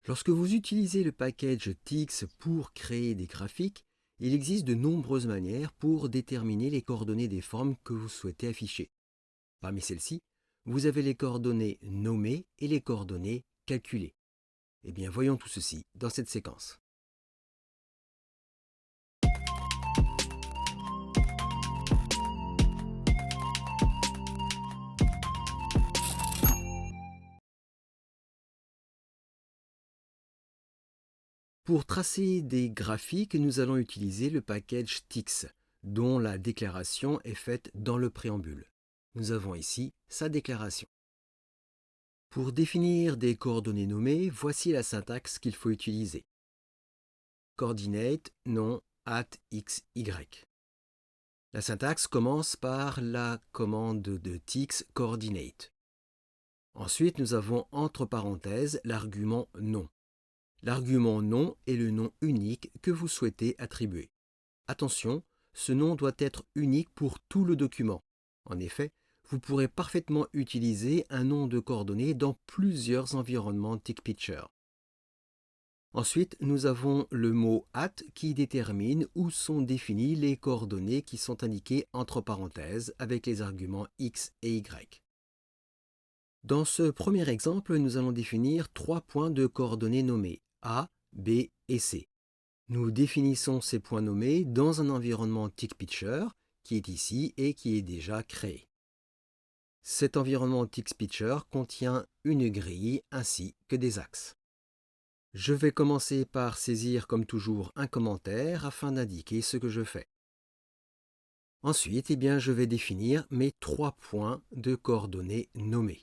Lorsque vous utilisez le package TIX pour créer des graphiques, il existe de nombreuses manières pour déterminer les coordonnées des formes que vous souhaitez afficher. Parmi celles-ci, vous avez les coordonnées nommées et les coordonnées calculées. Eh bien, voyons tout ceci dans cette séquence. Pour tracer des graphiques, nous allons utiliser le package TIX, dont la déclaration est faite dans le préambule. Nous avons ici sa déclaration. Pour définir des coordonnées nommées, voici la syntaxe qu'il faut utiliser. Coordinate, nom, @xy. La syntaxe commence par la commande de TIX coordinate. Ensuite, nous avons entre parenthèses l'argument nom. L'argument nom est le nom unique que vous souhaitez attribuer. Attention, ce nom doit être unique pour tout le document. En effet, vous pourrez parfaitement utiliser un nom de coordonnées dans plusieurs environnements TICPicture. Ensuite, nous avons le mot @ qui détermine où sont définies les coordonnées qui sont indiquées entre parenthèses avec les arguments x et y. Dans ce premier exemple, nous allons définir 3 points de coordonnées nommés A, B et C. Nous définissons ces points nommés dans un environnement TICPicture qui est ici et qui est déjà créé. Cet environnement TICPicture contient une grille ainsi que des axes. Je vais commencer par saisir comme toujours un commentaire afin d'indiquer ce que je fais. Ensuite, je vais définir mes 3 points de coordonnées nommés.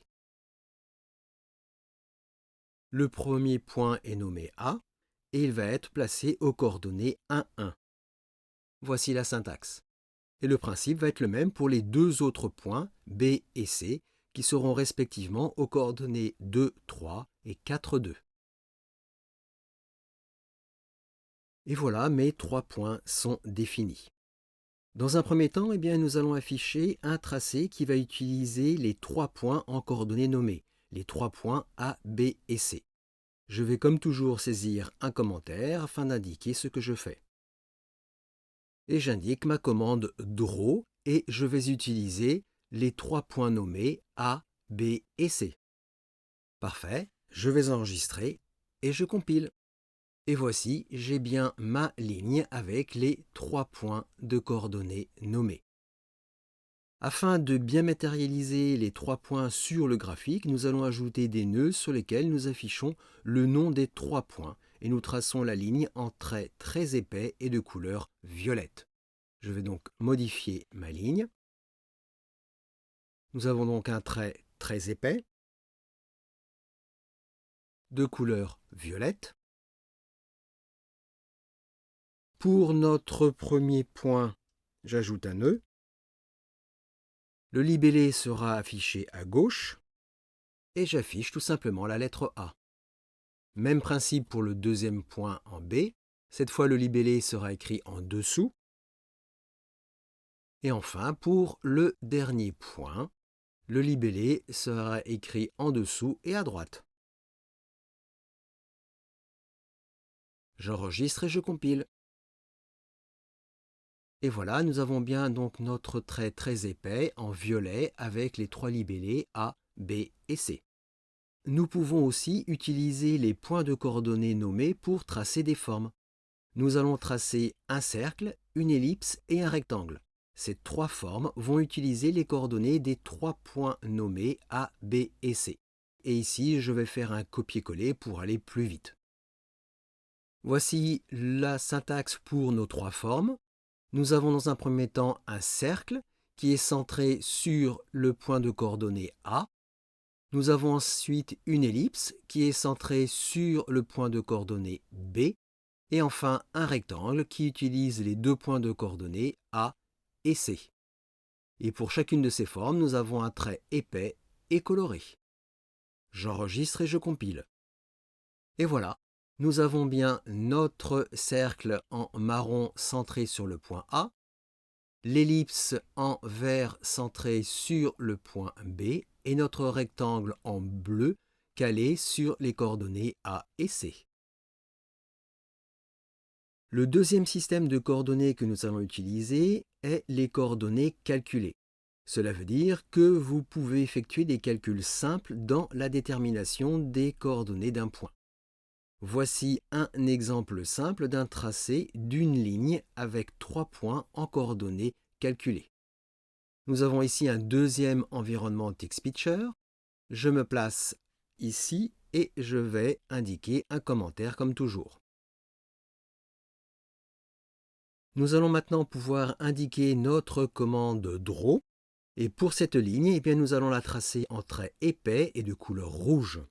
Le premier point est nommé A et il va être placé aux coordonnées 1, 1. Voici la syntaxe. Et le principe va être le même pour les deux autres points, B et C, qui seront respectivement aux coordonnées 2, 3 et 4, 2. Et voilà, mes 3 points sont définis. Dans un premier temps, nous allons afficher un tracé qui va utiliser les 3 points en coordonnées nommées, les 3 points A, B et C. Je vais comme toujours saisir un commentaire afin d'indiquer ce que je fais. Et j'indique ma commande draw et je vais utiliser les 3 points nommés A, B et C. Parfait, je vais enregistrer et je compile. Et voici, j'ai bien ma ligne avec les 3 points de coordonnées nommés. Afin de bien matérialiser les 3 points sur le graphique, nous allons ajouter des nœuds sur lesquels nous affichons le nom des 3 points et nous traçons la ligne en traits très épais et de couleur violette. Je vais donc modifier ma ligne. Nous avons donc un trait très épais de couleur violette. Pour notre premier point, j'ajoute un nœud. Le libellé sera affiché à gauche et j'affiche tout simplement la lettre A. Même principe pour le deuxième point en B. Cette fois, le libellé sera écrit en dessous. Et enfin, pour le dernier point, le libellé sera écrit en dessous et à droite. J'enregistre et je compile. Et voilà, nous avons bien donc notre trait très épais en violet avec les 3 libellés A, B et C. Nous pouvons aussi utiliser les points de coordonnées nommés pour tracer des formes. Nous allons tracer un cercle, une ellipse et un rectangle. Ces 3 formes vont utiliser les coordonnées des 3 points nommés A, B et C. Et ici, je vais faire un copier-coller pour aller plus vite. Voici la syntaxe pour nos 3 formes. Nous avons dans un premier temps un cercle qui est centré sur le point de coordonnées A. Nous avons ensuite une ellipse qui est centrée sur le point de coordonnées B. Et enfin un rectangle qui utilise les 2 points de coordonnées A et C. Et pour chacune de ces formes, nous avons un trait épais et coloré. J'enregistre et je compile. Et voilà, nous avons bien notre cercle en marron centré sur le point A, l'ellipse en vert centrée sur le point B et notre rectangle en bleu calé sur les coordonnées A et C. Le deuxième système de coordonnées que nous allons utiliser est les coordonnées calculées. Cela veut dire que vous pouvez effectuer des calculs simples dans la détermination des coordonnées d'un point. Voici un exemple simple d'un tracé d'une ligne avec 3 points en coordonnées calculées. Nous avons ici un deuxième environnement TextPicture. Je me place ici et je vais indiquer un commentaire comme toujours. Nous allons maintenant pouvoir indiquer notre commande Draw. Et pour cette ligne, eh bien, nous allons la tracer en traits épais et de couleur rouge.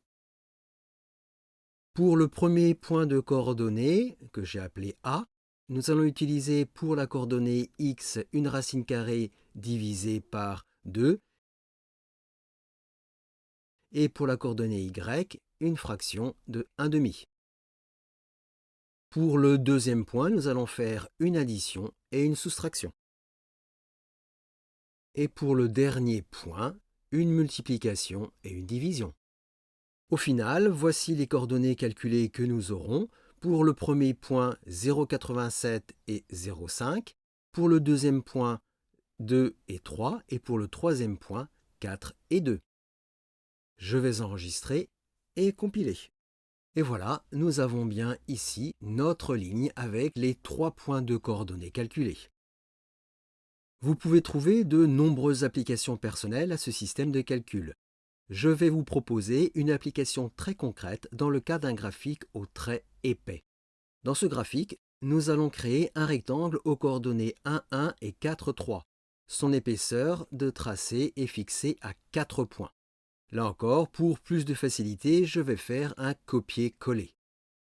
Pour le premier point de coordonnée, que j'ai appelé A, nous allons utiliser pour la coordonnée x une racine carrée divisée par 2 et pour la coordonnée y, une fraction de 1/2. Pour le deuxième point, nous allons faire une addition et une soustraction. Et pour le dernier point, une multiplication et une division. Au final, voici les coordonnées calculées que nous aurons pour le premier point 0,87 et 0,5, pour le deuxième point 2 et 3 et pour le troisième point 4 et 2. Je vais enregistrer et compiler. Et voilà, nous avons bien ici notre ligne avec les 3 points de coordonnées calculés. Vous pouvez trouver de nombreuses applications personnelles à ce système de calcul. Je vais vous proposer une application très concrète dans le cas d'un graphique aux traits épais. Dans ce graphique, nous allons créer un rectangle aux coordonnées 1, 1 et 4, 3. Son épaisseur de tracé est fixée à 4 points. Là encore, pour plus de facilité, je vais faire un copier-coller.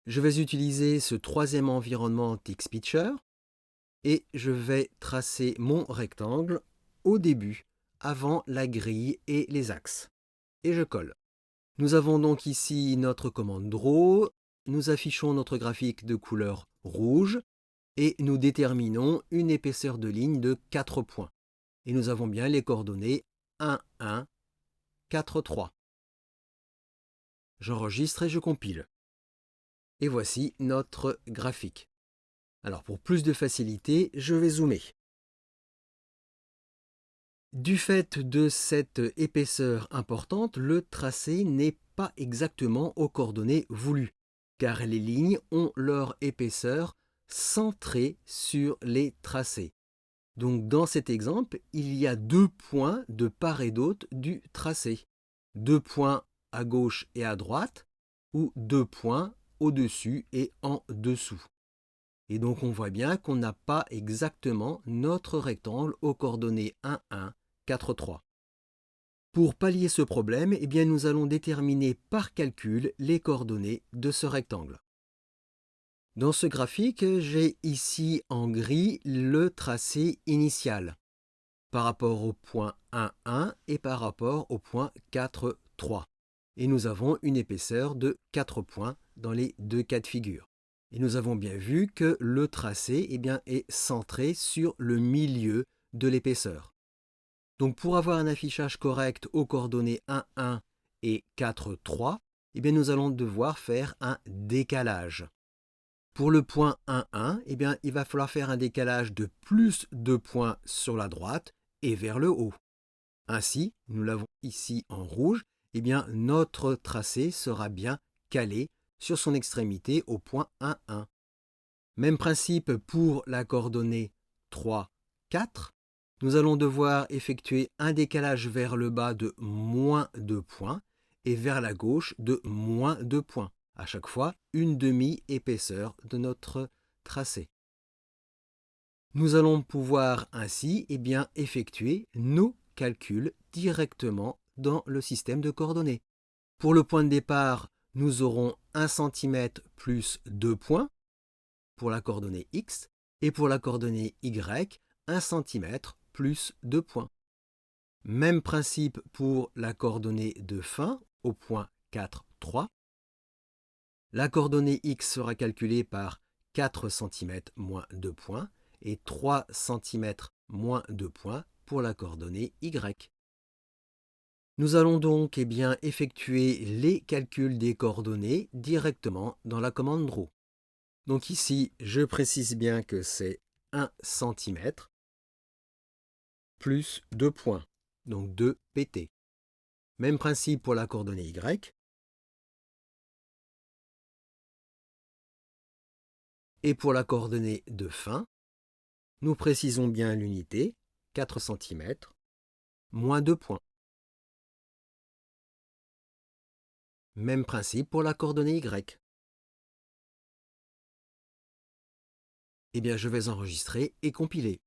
Je vais utiliser ce troisième environnement TextPicture et je vais tracer mon rectangle au début, avant la grille et les axes. Et je colle. Nous avons donc ici notre commande Draw, nous affichons notre graphique de couleur rouge et nous déterminons une épaisseur de ligne de 4 points. Et nous avons bien les coordonnées 1, 1, 4, 3. J'enregistre et je compile. Et voici notre graphique. Alors pour plus de facilité, je vais zoomer. Du fait de cette épaisseur importante, le tracé n'est pas exactement aux coordonnées voulues, car les lignes ont leur épaisseur centrée sur les tracés. Donc dans cet exemple, il y a 2 points de part et d'autre du tracé. 2 points à gauche et à droite, ou 2 points au-dessus et en dessous. Et donc on voit bien qu'on n'a pas exactement notre rectangle aux coordonnées 1, 1, 4, 3. Pour pallier ce problème, eh bien, nous allons déterminer par calcul les coordonnées de ce rectangle. Dans ce graphique, j'ai ici en gris le tracé initial par rapport au point 1, 1 et par rapport au point 4, 3. Et nous avons une épaisseur de 4 points dans les deux cas de figure. Et nous avons bien vu que le tracé est centré sur le milieu de l'épaisseur. Donc pour avoir un affichage correct aux coordonnées 1, 1 et 4, 3, nous allons devoir faire un décalage. Pour le point 1, 1, il va falloir faire un décalage de plus 2 points sur la droite et vers le haut. Ainsi, nous l'avons ici en rouge, notre tracé sera bien calé sur son extrémité au point 1, 1. Même principe pour la coordonnée 3, 4. Nous allons devoir effectuer un décalage vers le bas de moins 2 points et vers la gauche de moins 2 points. À chaque fois, une demi-épaisseur de notre tracé. Nous allons pouvoir ainsi effectuer nos calculs directement dans le système de coordonnées. Pour le point de départ, nous aurons 1 cm plus 2 points pour la coordonnée x et pour la coordonnée y, 1 cm plus 2 points. Même principe pour la coordonnée de fin au point 4, 3. La coordonnée x sera calculée par 4 cm moins 2 points et 3 cm moins 2 points pour la coordonnée y. Nous allons donc effectuer les calculs des coordonnées directement dans la commande draw. Donc ici, je précise bien que c'est 1 cm plus 2 points, donc 2 pt. Même principe pour la coordonnée y. Et pour la coordonnée de fin, nous précisons bien l'unité, 4 cm, moins 2 points. Même principe pour la coordonnée y. Je vais enregistrer et compiler.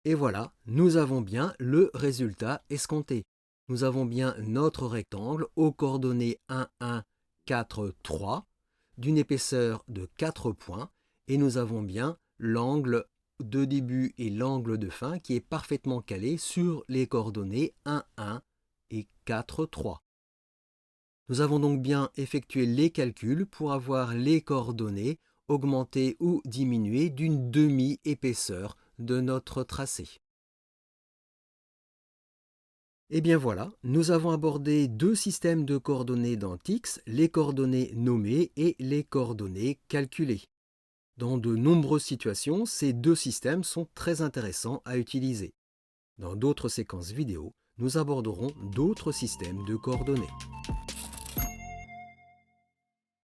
Et voilà, nous avons bien le résultat escompté. Nous avons bien notre rectangle aux coordonnées 1, 1, 4, 3, d'une épaisseur de 4 points, et nous avons bien l'angle de début et l'angle de fin qui est parfaitement calé sur les coordonnées 1, 1 et 4, 3. Nous avons donc bien effectué les calculs pour avoir les coordonnées augmentées ou diminuées d'une demi-épaisseur de notre tracé. Et bien voilà, nous avons abordé deux systèmes de coordonnées dans TIX, les coordonnées nommées et les coordonnées calculées. Dans de nombreuses situations, ces deux systèmes sont très intéressants à utiliser. Dans d'autres séquences vidéo, nous aborderons d'autres systèmes de coordonnées.